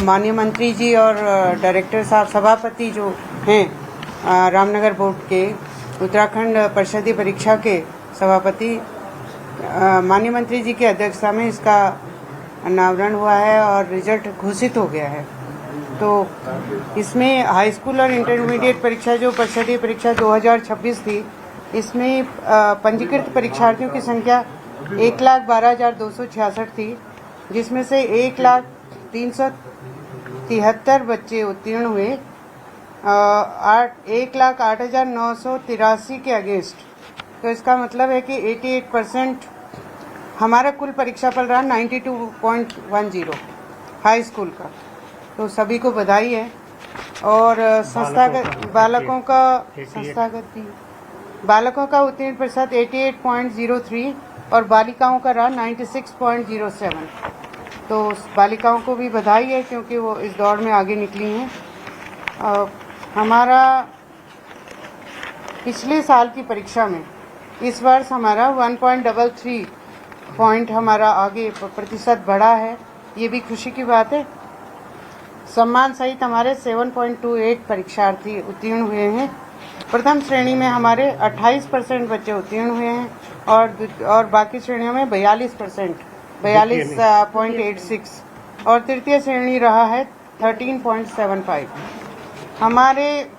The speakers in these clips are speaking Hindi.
माननीय मंत्री जी और डायरेक्टर साहब, सभापति जो हैं रामनगर बोर्ड के, उत्तराखंड परिषदीय परीक्षा के सभापति, माननीय मंत्री जी की अध्यक्षता में इसका अनावरण हुआ है और रिजल्ट घोषित हो गया है। तो इसमें हाई स्कूल और इंटरमीडिएट परीक्षा जो परिषदीय परीक्षा 2026 थी, इसमें पंजीकृत परीक्षार्थियों की संख्या 1,12,266 थी, जिसमें से 1,03,73 बच्चे उत्तीर्ण हुए। 1,08,983 के अगेंस्ट, तो इसका मतलब है कि 88% हमारा कुल परीक्षाफल रहा 92.10 हाई स्कूल का। तो सभी को बधाई है। और संस्थागत बालकों का उत्तीर्ण प्रतिशत 88.03 और बालिकाओं का रहा 96.07। तो बालिकाओं को भी बधाई है क्योंकि वो इस दौड़ में आगे निकली हैं। हमारा पिछले साल की परीक्षा में इस वर्ष हमारा 1.33 पॉइंट हमारा आगे प्रतिशत बढ़ा है, ये भी खुशी की बात है। सम्मान सहित हमारे 7.28 परीक्षार्थी उत्तीर्ण हुए हैं। प्रथम श्रेणी में हमारे 28% बच्चे उत्तीर्ण हुए हैं और बाकी श्रेणियों में 42.86 और तृतीय श्रेणी रहा है 13.75। हमारे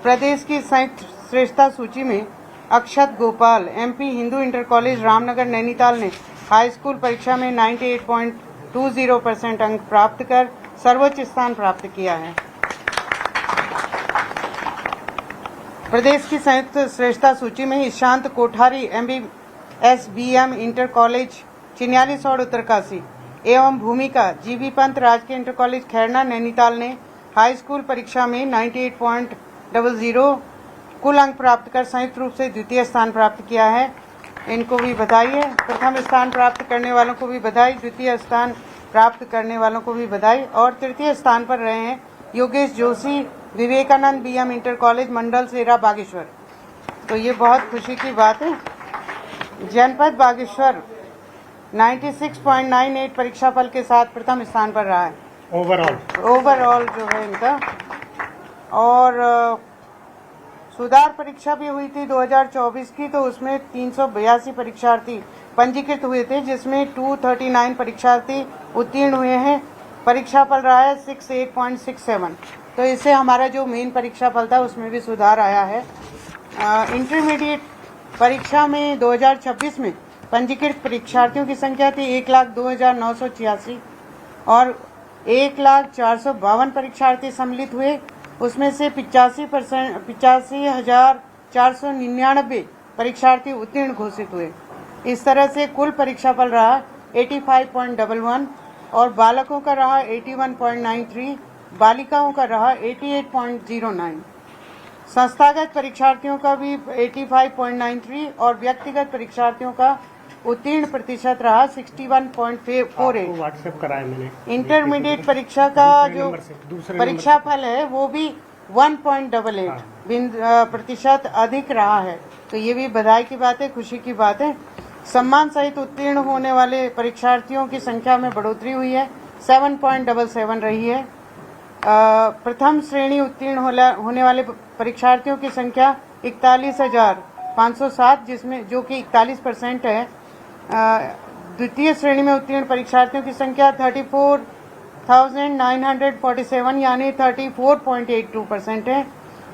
प्रदेश की संयुक्त श्रेष्ठता सूची में Akshat Gopal MP Hindu inter college Ramnagar Nainital ने हाई स्कूल परीक्षा में 98.20% अंक प्राप्त कर सर्वोच्च स्थान प्राप्त किया है। प्रदेश की संयुक्त श्रेष्ठता सूची में Ishant Kothari MBS BM inter college Chinyalisaur Uttarkashi एवं भूमिका GV पंत राजकीय इंटर कॉलेज खैरना नैनीताल ने हाई स्कूल परीक्षा में 98.00 कुल अंक प्राप्त कर संयुक्त रूप से द्वितीय स्थान प्राप्त किया है। इनको भी बधाई है। प्रथम स्थान प्राप्त करने वालों को भी बधाई, द्वितीय स्थान प्राप्त करने वालों को भी बधाई और तृतीय स्थान पर रहे हैं Yogesh Joshi Vivekanand BM inter college Mandal Sera Bageshwar. तो ये बहुत खुशी की बात है। जनपद बागेश्वर 96.98 परीक्षाफल के साथ प्रथम स्थान पर रहा है ओवरऑल जो है इनका। और सुधार परीक्षा भी हुई थी 2024 की, तो उसमें 382 परीक्षार्थी पंजीकृत हुए थे, जिसमें 239 परीक्षार्थी उत्तीर्ण हुए हैं। परीक्षाफल रहा है 68.67। तो इससे हमारा जो मेन परीक्षाफल था उसमें भी सुधार आया है। इंटरमीडिएट परीक्षा में 2026 में पंजीकृत परीक्षार्थियों की संख्या थी 1,02,986 और 1,04,52 परीक्षार्थी सम्मिलित हुए। उसमें से 85,499 परीक्षार्थी उत्तीर्ण घोषित हुए। इस तरह से कुल परीक्षाफल रहा 85.11 और बालकों का रहा 81.93, बालिकाओं का रहा 88.09। संस्थागत परीक्षार्थियों का भी 85.93 और व्यक्तिगत परीक्षार्थियों का उत्तीर्ण प्रतिशत रहा 61.48। व्हाट्सएप कराया मैंने। इंटरमीडिएट परीक्षा का जो परीक्षाफल है वो भी 1.88 प्रतिशत अधिक रहा है। तो ये भी बधाई की बात है, खुशी की बात है। सम्मान सहित उत्तीर्ण होने वाले परीक्षार्थियों की संख्या में बढ़ोतरी हुई है, 7.77 रही है। प्रथम श्रेणी उत्तीर्ण होने वाले परीक्षार्थियों की संख्या 41,507, जिसमें जो कि 41% है। द्वितीय श्रेणी में उत्तीर्ण परीक्षार्थियों की संख्या 34,947 यानी 34.82% है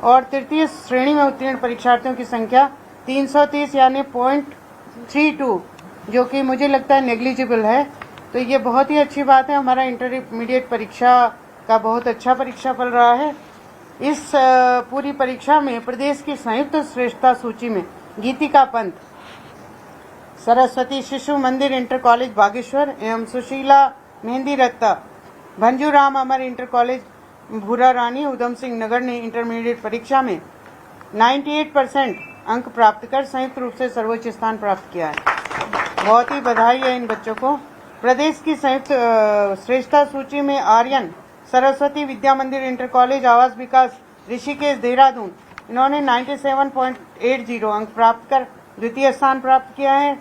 और तृतीय श्रेणी में उत्तीर्ण परीक्षार्थियों की संख्या 330 यानी 0.32, जो कि मुझे लगता है नेग्लिजिबल है। तो ये बहुत ही अच्छी बात है। हमारा इंटरमीडिएट परीक्षा का बहुत अच्छा परीक्षाफल रहा है। इस पूरी परीक्षा में प्रदेश की संयुक्त श्रेष्ठता सूची में गीतिका पंत सरस्वती शिशु मंदिर इंटर कॉलेज बागेश्वर एवं सुशीला मेहंदी रत्ता भंजूराम अमर इंटर कॉलेज भूरा रानी उधम सिंह नगर ने इंटरमीडिएट परीक्षा में 98% अंक प्राप्त कर संयुक्त रूप से सर्वोच्च स्थान प्राप्त किया है। बहुत ही बधाई है इन बच्चों को। प्रदेश की संयुक्त श्रेष्ठता सूची में आर्यन सरस्वती विद्या मंदिर इंटर कॉलेज आवास विकास ऋषिकेश देहरादून, इन्होंने 97.80 अंक प्राप्त कर द्वितीय स्थान प्राप्त किया है।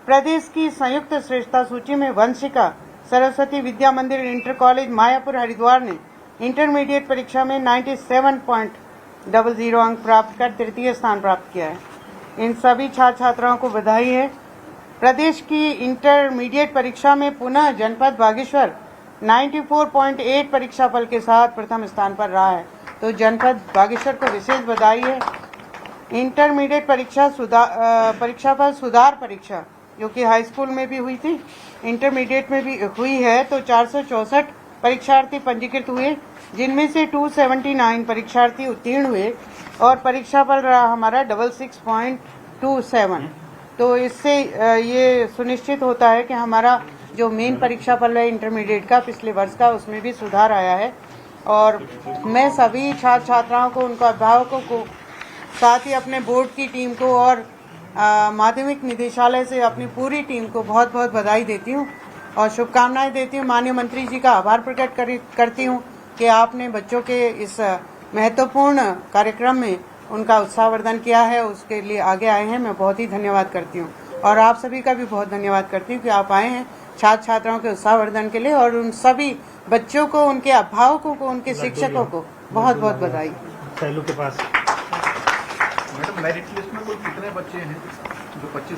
प्रदेश की संयुक्त श्रेष्ठता सूची में वंशिका सरस्वती विद्या मंदिर इंटर कॉलेज मायापुर हरिद्वार ने इंटरमीडिएट परीक्षा में 97.00 अंक प्राप्त कर तृतीय स्थान प्राप्त किया है। इन सभी छात्र छात्राओं को बधाई है। प्रदेश की इंटरमीडिएट परीक्षा में पुनः जनपद बागेश्वर 94.8 परीक्षाफल के साथ प्रथम स्थान पर रहा है, तो जनपद बागेश्वर को विशेष बधाई है। इंटरमीडिएट परीक्षाफल सुधार परीक्षा जो कि हाई स्कूल में भी हुई थी, इंटरमीडिएट में भी हुई है, तो 464 परीक्षार्थी पंजीकृत हुए, जिनमें से 279 परीक्षार्थी उत्तीर्ण हुए और परीक्षाफल रहा हमारा 66.27। तो इससे ये सुनिश्चित होता है कि हमारा जो मेन परीक्षाफल है इंटरमीडिएट का पिछले वर्ष का, उसमें भी सुधार आया है। और मैं सभी छात्र छात्राओं को, उनके अभिभावकों को, साथ ही अपने बोर्ड की टीम को और माध्यमिक निदेशालय से अपनी पूरी टीम को बहुत बहुत बधाई देती हूँ और शुभकामनाएं देती हूँ। माननीय मंत्री जी का आभार प्रकट करती हूँ कि आपने बच्चों के इस महत्वपूर्ण कार्यक्रम में उनका उत्साहवर्धन किया है, उसके लिए आगे आए हैं। मैं बहुत ही धन्यवाद करती हूँ और आप सभी का भी बहुत धन्यवाद करती हूँ कि आप आए हैं छात्र छात्राओं के उत्साहवर्धन के लिए, और उन सभी बच्चों को, उनके अभिभावकों को, उनके शिक्षकों को बहुत बहुत बधाई। सैलू के पास मैडम मेरिट लिस्ट में कुल कितने बच्चे हैं जो 25?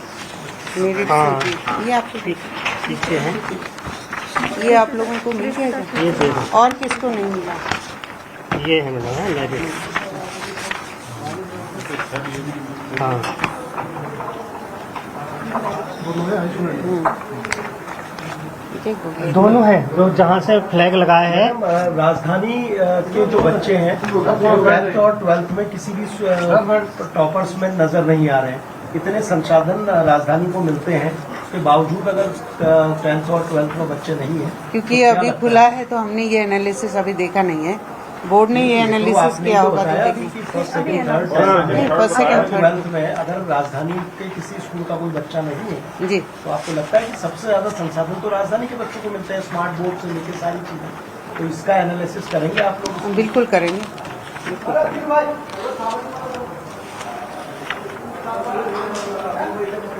मेरिट ये आपको पीछे हैं, ये आप लोगों को मिल जाएगा, ये दे दो। और किसको नहीं मिला? ये है मैडम मेरिट। हाँ दोनों है जो जहाँ से फ्लैग लगाए हैं। राजधानी के जो बच्चे हैं वो 10th और 12th में किसी भी टॉपर्स में नजर नहीं आ रहे हैं। इतने संसाधन राजधानी को मिलते हैं, उसके बावजूद अगर 10th और 12th में बच्चे नहीं है, क्योंकि अभी खुला है तो हमने ये एनालिसिस अभी देखा नहीं है, बोर्ड ने ये एनालिसिस किया होगा तो देखिए। फर्स्ट सेकंड थर्ड में अगर राजधानी के किसी स्कूल का कोई बच्चा नहीं है जी, तो आपको लगता है कि सबसे ज्यादा संसाधन तो राजधानी के बच्चों को मिलते हैं, स्मार्ट बोर्ड से लेकर सारी चीजें, तो इसका एनालिसिस करेंगे आप लोग? बिल्कुल करेंगे।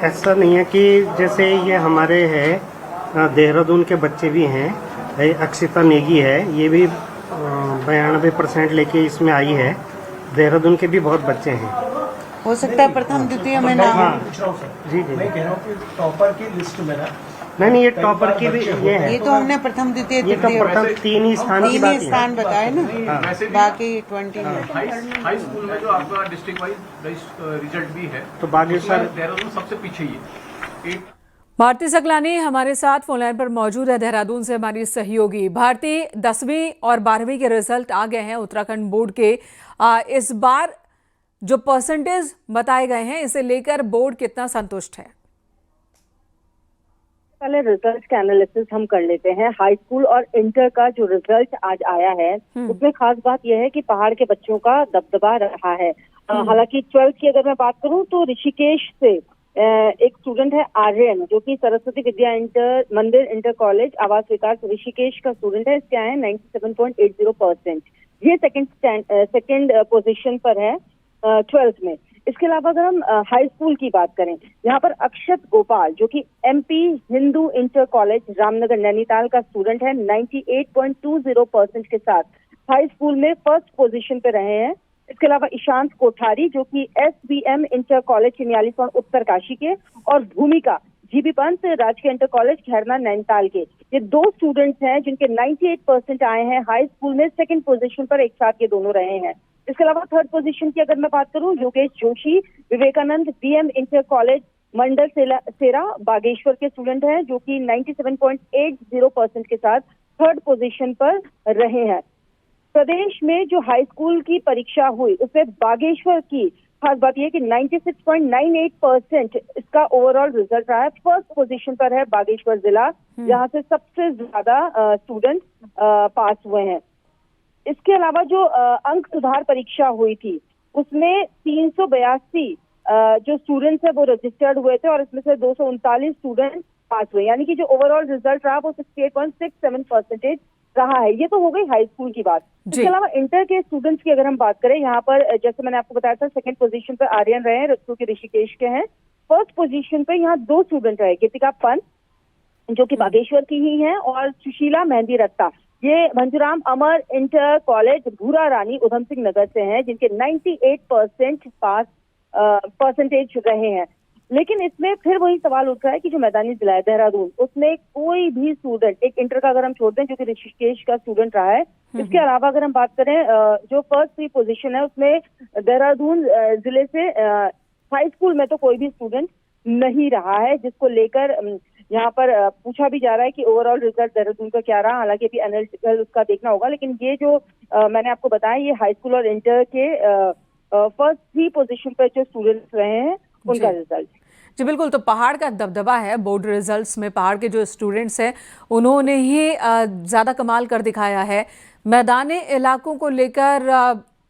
ऐसा नहीं है कि जैसे ये हमारे है देहरादून के बच्चे भी हैं, अक्षिता नेगी है, ये भी 92% लेके इसमें आई है। देहरादून के भी बहुत बच्चे हैं, हो सकता है प्रथम द्वितीय में ना। मैं पूछ रहा हूँ सर, जी जी। मैं कह रहा हूँ कि टॉपर की लिस्ट में ना, नहीं ये टॉपर की भी ये है, ये तो हमने प्रथम द्वितीय ये तो तृतीय प्रथम 3 ही स्थान की बात है। स्थान बताए ना, वैसे भी बाकी 20 में। हाई स्कूल में जो आपका डिस्ट्रिक्ट वाइज रिजल्ट भी है, तो बागेश्वर देहरादून सबसे पीछे ही है। भारती सकलानी हमारे साथ फोनलाइन पर मौजूद है, देहरादून से हमारी सहयोगी। भारती, 10वीं और 12वीं के रिजल्ट आ गए हैं उत्तराखंड बोर्ड के। इस बार जो परसेंटेज बताए गए हैं, इसे लेकर बोर्ड कितना संतुष्ट है? पहले रिजल्ट का एनालिसिस हम कर लेते हैं। हाई स्कूल और इंटर का जो रिजल्ट आज आया है उसमें खास बात यह है कि पहाड़ के बच्चों का दबदबा रहा है। हालांकि 12th की अगर मैं बात करूं तो ऋषिकेश से एक स्टूडेंट है आर्यन, जो कि सरस्वती विद्या मंदिर इंटर कॉलेज आवास विकास ऋषिकेश का स्टूडेंट है। इसके आए हैं 97.80%। ये सेकंड पोजीशन पर है 12th में। इसके अलावा अगर हम हाई स्कूल की बात करें, यहाँ पर अक्षत गोपाल जो कि MP Hindu inter college Ramnagar Nainital का स्टूडेंट है, 98.20% के साथ हाई स्कूल में फर्स्ट पोजीशन पे रहे हैं। इसके अलावा ईशांत कोठारी जो कि SBM inter college Chinyalisaur Uttarkashi के, और भूमिका GB पंत राजकीय इंटर कॉलेज खैरना नैनीताल के, ये 2 स्टूडेंट्स हैं जिनके 98% आए हैं हाई स्कूल में। सेकंड पोजीशन पर एक साथ ये दोनों रहे हैं। इसके अलावा थर्ड पोजीशन की अगर मैं बात करूं, Yogesh Joshi Vivekanand BM inter college Mandal Sera Bageshwar के स्टूडेंट हैं, जो कि 97.80% के साथ थर्ड पोजीशन पर रहे हैं। प्रदेश में जो हाई स्कूल की परीक्षा हुई उसमें बागेश्वर की खास बात यह कि 96.98% इसका ओवरऑल रिजल्ट रहा है। फर्स्ट पोजीशन पर है बागेश्वर जिला, जहां से सबसे ज्यादा स्टूडेंट पास हुए हैं। इसके अलावा जो अंक सुधार परीक्षा हुई थी उसमें 382 जो स्टूडेंट्स है वो रजिस्टर्ड हुए थे, और इसमें से 239 स्टूडेंट पास हुए, यानी कि जो ओवरऑल रिजल्ट रहा वो 68.67% रहा है। ये तो हो गई हाई स्कूल की बात। इसके अलावा इंटर के स्टूडेंट्स की अगर हम बात करें, यहाँ पर जैसे मैंने आपको बताया था सेकंड पोजीशन पर आर्यन रहे हैं, जो कि ऋषिकेश के हैं। फर्स्ट पोजीशन पे यहाँ 2 स्टूडेंट रहे, गीतिका पंत जो कि बागेश्वर की ही हैं, और सुशीला मेहंदी रत्ता ये मंजूराम अमर इंटर कॉलेज भूरा रानी उधम सिंह नगर से हैं, जिनके 98% पास परसेंटेज रहे हैं। लेकिन इसमें फिर वही सवाल उठ रहा है कि जो मैदानी जिला है देहरादून, उसमें कोई भी स्टूडेंट, एक इंटर का अगर हम छोड़ दें जो कि ऋषिकेश का स्टूडेंट रहा है, इसके अलावा अगर हम बात करें जो फर्स्ट 3 पोजीशन है उसमें देहरादून जिले से हाई स्कूल में तो कोई भी स्टूडेंट नहीं रहा है, जिसको लेकर यहाँ पर पूछा भी जा रहा है कि ओवरऑल रिजल्ट देहरादून का क्या रहा। हालांकि अभी एनालिटिकल उसका देखना होगा, लेकिन ये जो मैंने आपको बताया ये हाई स्कूल और इंटर के फर्स्ट 3 पोजीशन पर जो स्टूडेंट्स रहे हैं उनका रिजल्ट। जी बिल्कुल, तो पहाड़ का दबदबा है बोर्ड रिजल्ट्स में। पहाड़ के जो स्टूडेंट्स हैं उन्होंने ही ज़्यादा कमाल कर दिखाया है। मैदानी इलाकों को लेकर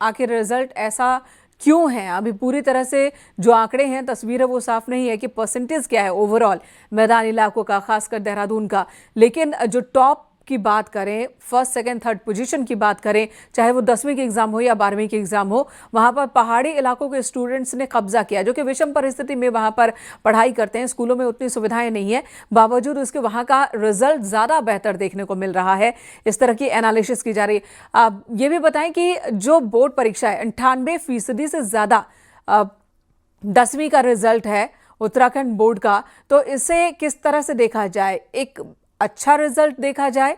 आखिर रिजल्ट ऐसा क्यों है? अभी पूरी तरह से जो आंकड़े हैं, तस्वीर है, वो साफ नहीं है कि परसेंटेज क्या है ओवरऑल मैदानी इलाकों का, खासकर देहरादून का। लेकिन जो टॉप की बात करें, फर्स्ट सेकंड थर्ड पोजीशन की बात करें, चाहे वो 10वीं के एग्जाम हो या 12वीं के एग्जाम हो, वहां पर पहाड़ी इलाकों के स्टूडेंट्स ने कब्जा किया, जो कि विषम परिस्थिति में वहां पर पढ़ाई करते हैं। स्कूलों में उतनी सुविधाएं नहीं है, बावजूद उसके वहां का रिजल्ट ज्यादा बेहतर देखने को मिल रहा है। इस तरह की एनालिसिस की जा रही है। आप ये भी बताएं कि जो बोर्ड परीक्षा है 98% से ज्यादा 10वीं का रिजल्ट है उत्तराखंड बोर्ड का, तो इसे किस तरह से देखा जाए? एक अच्छा रिजल्ट देखा जाए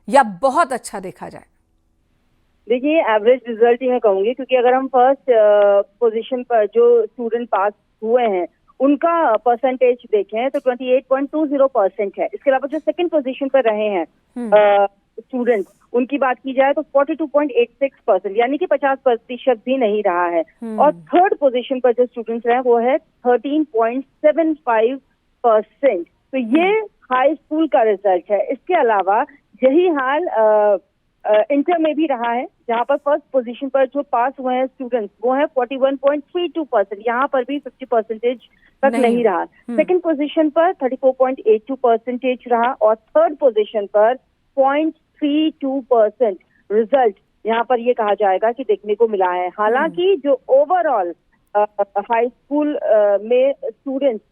या बहुत अच्छा देखा जाए? देखिए, एवरेज रिजल्ट ही मैं कहूंगी, क्योंकि अगर हम फर्स्ट पोजीशन पर जो स्टूडेंट पास हुए हैं उनका परसेंटेज देखें तो 28.20% है। इसके अलावा जो सेकंड पोजीशन पर रहे हैं स्टूडेंट, उनकी बात की जाए तो 42.86%, यानी कि 50% भी नहीं रहा है। और थर्ड पोजीशन पर जो स्टूडेंट्स रहे वो है 13.75%। तो ये हाई स्कूल का रिजल्ट है। इसके अलावा यही हाल इंटर में भी रहा है, जहां पर फर्स्ट पोजीशन पर जो पास हुए हैं स्टूडेंट्स वो है 41.32%, यहाँ पर भी 50% तक नहीं रहा। सेकंड पोजीशन पर 34.82% रहा, और थर्ड पोजीशन पर 0.32% रिजल्ट यहाँ पर ये कहा जाएगा कि देखने को मिला है। हालांकि जो ओवरऑल हाई स्कूल में स्टूडेंट्स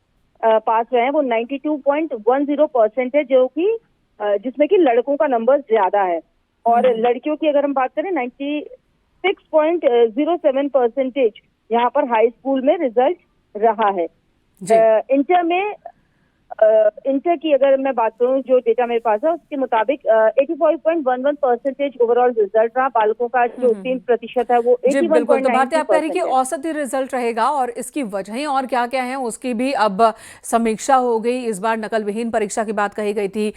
पास रहे हैं वो 92.10% है, जो कि जिसमें कि लड़कों का नंबर ज्यादा है, और लड़कियों की अगर हम बात करें 96.07% यहाँ पर हाई स्कूल में रिजल्ट रहा है। इंटर में इंटर की अगर मैं बात करूं, जो डेटा मेरे पास है उसके मुताबिक 85.11% ओवरऑल रिजल्ट रहा। बालकों का जो 3% है वो 81.92%। तो भारतीय, आप कह रही कि औसत ही रिजल्ट रहेगा, और इसकी वजहें और क्या क्या हैं उसकी भी अब समीक्षा हो गई। इस बार नकल विहीन परीक्षा की बात कही गई थी,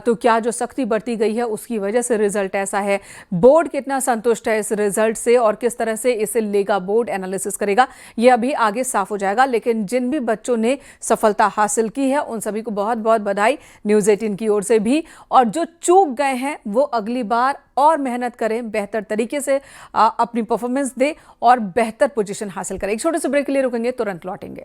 तो क्या जो सख्ती बरती गई है उसकी वजह से रिजल्ट ऐसा है? बोर्ड कितना संतुष्ट है इस रिजल्ट से और किस तरह से इसे लेगा बोर्ड, एनालिसिस करेगा, ये अभी आगे साफ हो जाएगा। लेकिन जिन भी बच्चों ने सफलता हासिल की है उन सभी को बहुत बहुत बधाई न्यूज़ 18 की ओर से भी। और जो चूक गए हैं वो अगली बार और मेहनत करें, बेहतर तरीके से अपनी परफॉर्मेंस दे और बेहतर पोजीशन हासिल करें। एक छोटे से ब्रेक के लिए रुकेंगे, तुरंत लौटेंगे।